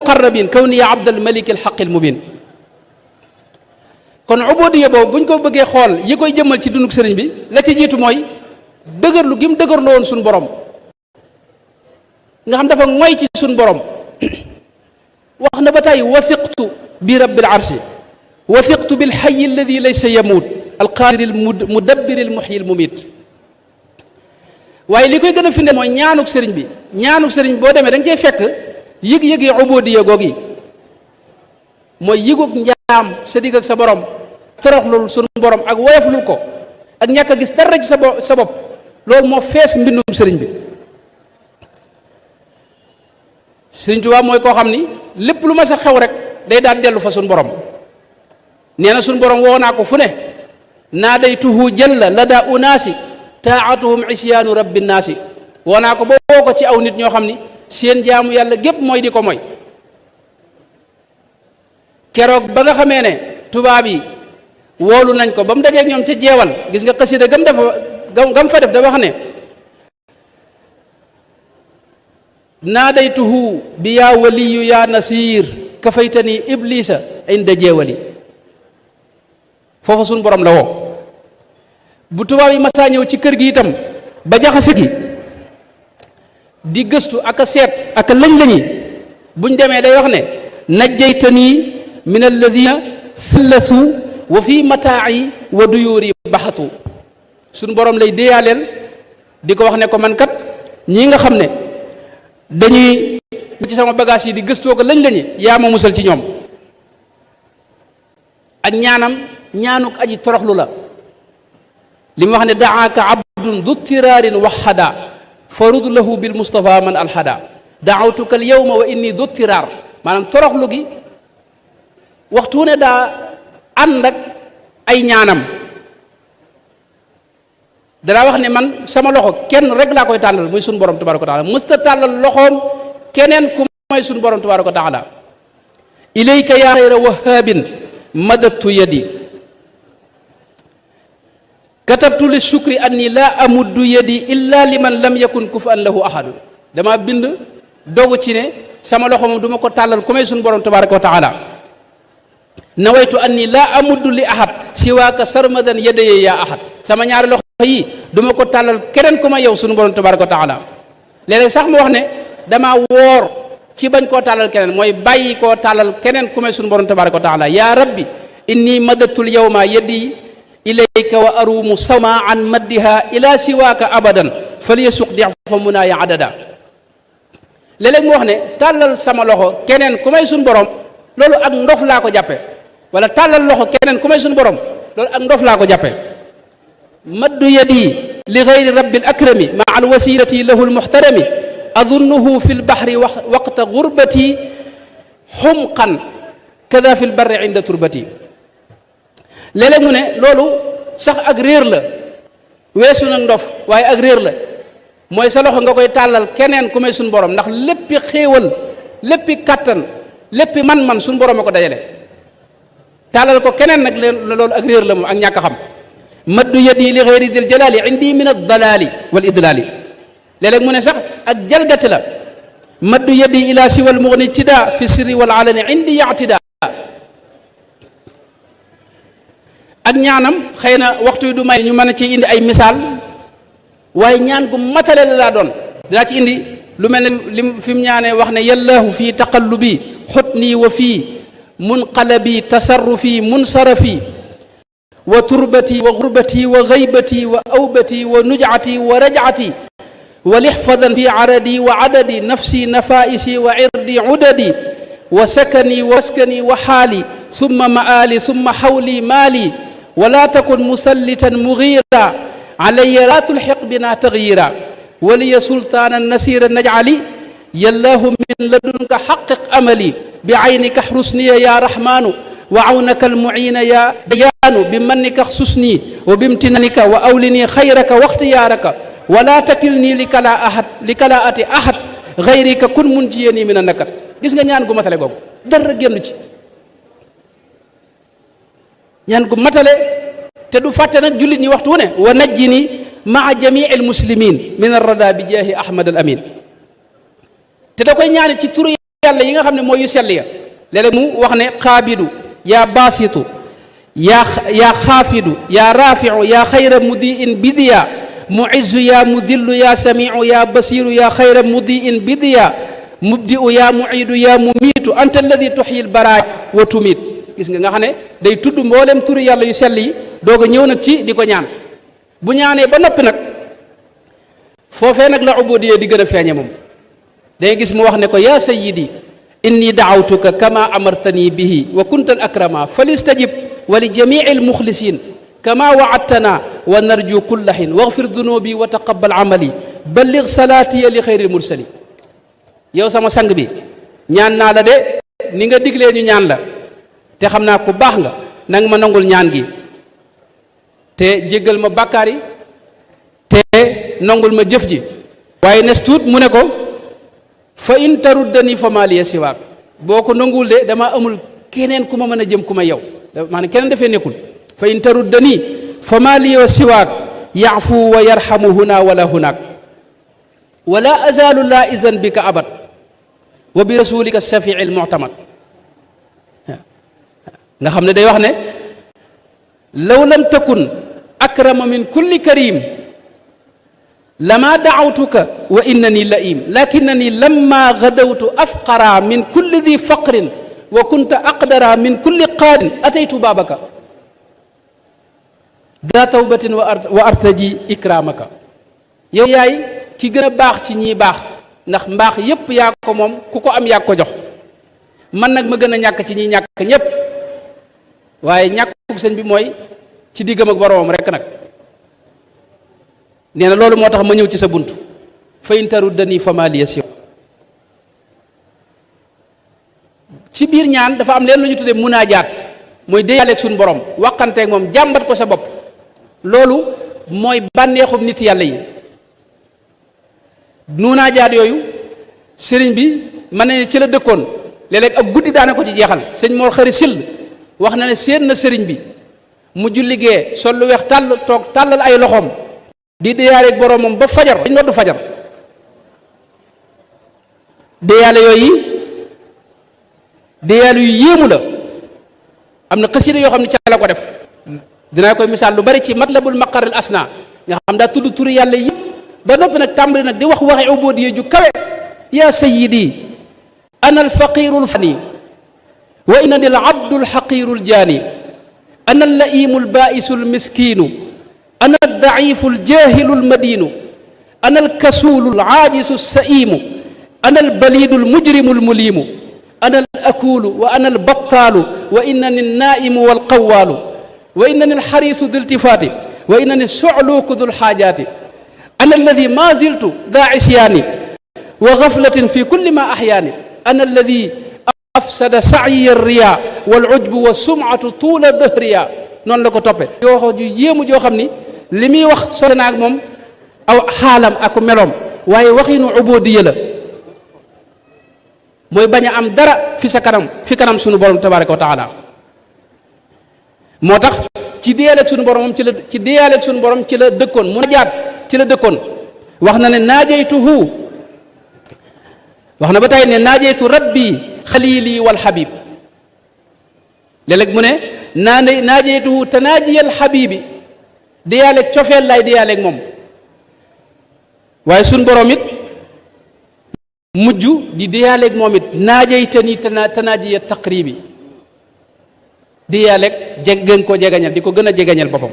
muqarrabin kawni ya abdal malik al haqq al mubin. kon ubudiya boobu buñ ko bëggee xool yi koy jëmmal ci dunduk sëriñ bi la ci jiitu mooy dëgërlu gi mu dëgërlu woon suñu borom nga xam dafa ngoy ci suñu borom wax na ba tey wathiqtu bi rabbil arshi wathiqtu bil hayy alladi laysa yamut al qadir al mudabbir al muhyi al mumit. waaye li koy gën a firnde mooy ñaanuk sëriñ bi ñaanuk sëriñ boo demee da nga cey fekk yëg-yëg yi ubudiya googi mooy yëgug njaam sa digg ak sa borom toroxlul sunu borom ak woyoflul ko ak ñàkk a gis dara ci sa bopp loolu moo fees mbindum sëriñ bi. sëriñ Tuubaa mooy koo xam ni lépp lu ma sa xew rek day daan dellu fa sunu borom. nee na sunu borom woo naa ko fu ne naadaytuhu jalla lada unaasi taatuhum isyaanu rabbi naasi woo naa ko ba woo ko ci aw nit ñoo xam ni seen jaamu yàlla gépp mooy di ko mooy. keroog ba nga xamee ne tubaab yi woolu nañ ko ba mu dajeeg ñoom ca jeewal gis nga xasida gam fa def da wax ne naadaytuhu bi yaa waliyu yaa nasiir kafaytani iblisa inda jeewali foofa suñ borom la woo. bu tubaab yi masaa ñëw ci kër gi itam ba jaxase gi di gëstu ak a seet ak a lañ-lañi buñ demee day wax ne najjaytani min alladina sallasu wa fi mataa'i wa duyuuri baxatu suñ borom lay déeyaaleel di ko wax ne ko man kat ñii nga xam ne dañuy ci sama bagage yi di gëstoo ko lañ-lañi yaa ma musal ci ñoom. ak ñaanam ñaanuk aji toroxlu la li mu wax ne daaka abdun du tiraarin waxada farud lahu bil mustafa man alhada daawtuka al yawma wa inni du tiraar maanaam toroxlu gi waxtu ne daa ànd ak ay ñaanam danaa wax ne man sama loxo kenn rek laa koy tàllal muy sun borom tabaraka wa taala mësta tàllal loxoom keneen ku may sun borom tabaraka wa taala ilayka yaa xayra wahaabin madadtu yadi katabtu li shukri anni laa amuddu yadi illa liman lam yakun kufan lahu ahadu dama bind dogu ci ne sama loxo moom du ma ko tàllal ku may sun borom tabaraka wa taala nawaytu anni laa amuddu li ahad siwaaka sarmadan yadaye yaa ahad sama ñaari loxo yi du ma ko tàllal keneen ku ma yow sunu borom tabaraka wa taala léeg-léeg sax mu wax ne dama woor ci bañ koo tàllal keneen mooy bàyyi koo tàllal keneen ku may sunu borom tabaraka wa taala yaa rabbi inni madatul yawma yadi ilayka wa arumu sama an maddiha ila siwaaka abadan falyasuq di fa munaaya adada léeg-léeg mu wax ne tàllal sama loxo keneen ku may sunu borom loolu ak ndof laa ko jàppe wala tàllal loxo keneen ku may sunu borom loolu ak ndof laa ko jàppe maddu yadi li gayri rabbil akrami ma al wasilati lahu almuhtarami adunnuhu fi lbahri waqta gurbati xumqan kada fi lbarri inda turbati léeg-léeg mu ne loolu sax ak réer la weesu nag ndof waaye ak réer la mooy sa loxo nga koy tàllal keneen ku may suñ borom ndax léppi xéewal léppi kàttan léppi man-man suñ borom a ko dajale tàllal ko keneen nag loolu ak réer la moom ak ñàkk xam maddu yadi li gayri dil jalali indi min addalaali wal idlaali léeg-léeg mu ne sax ak jalgati la maddu yadi ila siwa al mugni tida fi sirri wal alani indi yaatida ak ñaanam xëy na waxtu yi du may ñu mën a ci indi ay misaal waaye ñaan gu matale la laa doon dinaa ci indi lu mel ne lim fi mu ñaanee wax ne yallaahu fii taqallubi xutnii wa fii munqalabi tasarrufi munsarafi wa turbati wa gurbati wa gaybati wa awbati wa nujcati wa rajcati wa lixfadan fi caradi wa cadadi nafsi nafaisi wa cirdi cudadi wa sakani wa maskani wa xaali summa maali summa xawli maali wala takun musallitan mugiira calaya laa tulxiq bina tagyira waliya sultaanan nasiira najcali yallaahu min ladunka xaqiq amali bicaynika xrusniya ya raxmaanu wa cawnaka almuciina ya dayaanu bimannika xsusnii wa bimtinanika wa awlinii xayraka wa ixtiyaaraka wala takilnii likalaati ahad gayrika kun munjiyanii min annakat gis nga ñaan gu matale googu dara génn ci ñaan gu matale te du fàtte nag jullit ñi waxtu wu ne wa najjini maa jamii almuslimin min arrada bi jaahi ahmad al amin te da koy ñaani ci turu yàlla yi nga xam ne mooy yu sell ya léeg-léeg mu wax ne xaabidu yaa baasitu yaa xaafidu yaa raafiu yaa xayra mudiin bidiya muizzu yaa mudillu yaa samiu yaa basiru yaa xayra mudiin bidiya mubdiu yaa muidu yaa mumiitu anta alladi tuxyil baraaya wa tumiit gis nga xam ne day tudd mboolem turi yàlla yu sell yi doog a ñëw nag ci di ko ñaan bu ñaanee ba noppi nag foofee nag la ubudiyya di gën a feeñe moom day gis mu wax ne ko yaa sayyidi inni daawtuka kama amartani bihi wa kunta al akrama falistajib wa li jamii al muxlisin kama waadtana wa narju kulla xin waxfir dunubi wa taqabal amali ballig salaatiya li xayril mursali yow sama sang bi ñaan naa la de ni nga diglee ñu ñaan la te xam naa ku baax nga nanga ma nangul ñaan gi te jéggal ma bàkkaar yi te nangul ma jëf ji waaye nes tuut mu ne ko fa in taruddani fa maa liya siwaak boo ko nanguwul de dama amul keneen ku ma mën a jëm ku ma yow maanaam keneen dafee nekkul fa in taruddani fa maa liya siwaak yaafu wa yarhamu huna wala hunaak wala azaalu laa izan bika abad wa bi rasulika shafii al mu'tamad nga xam ne day wax ne law lam takun akrama min kulli karim lama daawtuka wa innani laim lakinani lamma gadawtu afqara min kulli di faqrin wa kunta aqdara min kulli qaadin ataytu baabaka da tawbatin wa artaji ikramaka yow yaay ki gën a baax ci ñii baax ndax mbaax yépp yaa ko moom ku ko am yaa ko jox man nag ma gën a ñàkk ci ñi ñàkk ñépp waaye ñàkkug sëñ bi mooy ci diggam ak boroomam rekk nag nee na loolu moo tax ma ñëw ci sa bunt fa in taruddani fa maa liya siwa ci biir ñaan dafa am leen lu ñu tuddee munaajaat mooy déeyaleeg suñu borom waxanteeg moom jàmbat ko sa bopp loolu mooy bànneexub nit yàlla yi munaajaat yooyu sëriñ bi mën na ne ci la dëkkoon léeg-léeg ak guddi daana ko ci jeexal sëñ Mor Xari Sill wax na ne séen na sëriñ bi mu julli gee sol lu weex tàll toog tàllal ay loxoom di déeyaleeg boromam ba fajar dañ noddu fajar déeyale yooyu déeyale yu yéemu la am na xasida yoo xam ne ca la ko def dinaa koy misaal lu bari ci matlabul maqaril asna nga xam daa tudd turi yàlla yëpp ba noppi nag tàmbali nag di wax waxi ubudiyya ju kawe yaa sayyidi ana alfaqiru lfani wa innani alabdu alxaqiru aljaani ana allaimu albaisu almiskinu ana aldaifu aljahilu almadinu ana alkasulu alaajisu alsaimu ana albalidu almujrimu almulimu ana alakulu wa ana albattalu wa innani alnaimu walqawalu wa innani alxarisu du iltifaati wa innani sucluuku du lxaajaati ana alladi ma ziltu daa isyaani wa gaflatin fi kulli ma axyaani ana alladi afsada sacyiya riya walujbu wa sumcatu tuula dahriya noonu la ko toppe yoo wax ju yéemu joo xam ni li muy wax sore naag moom aw xaalam ak meloom waaye waxinu ubudiyya la mooy bañ a am dara fi sa kanam fi kanam sunu borom tabaraka wa taala moo tax ci déeyaleeg sunu borom moom ci déeyaleeg sunu borom ci la dëkkoon mun a jaat ci la dëkkoon wax na ne naajaytuhu wax na ba tey ne naajaytu rabbi xalili wal xabib léeg-léeg mu ne naajaytuhu tanaajiyal xabibi déeyaleeg cofeel lay déeyaleeg moom waaye sunu borom it mujj di déeyaleeg moom it naajaytani tanaajiya taqribi déeyaleeg gën koo jegañal di ko gën a jegañal boppam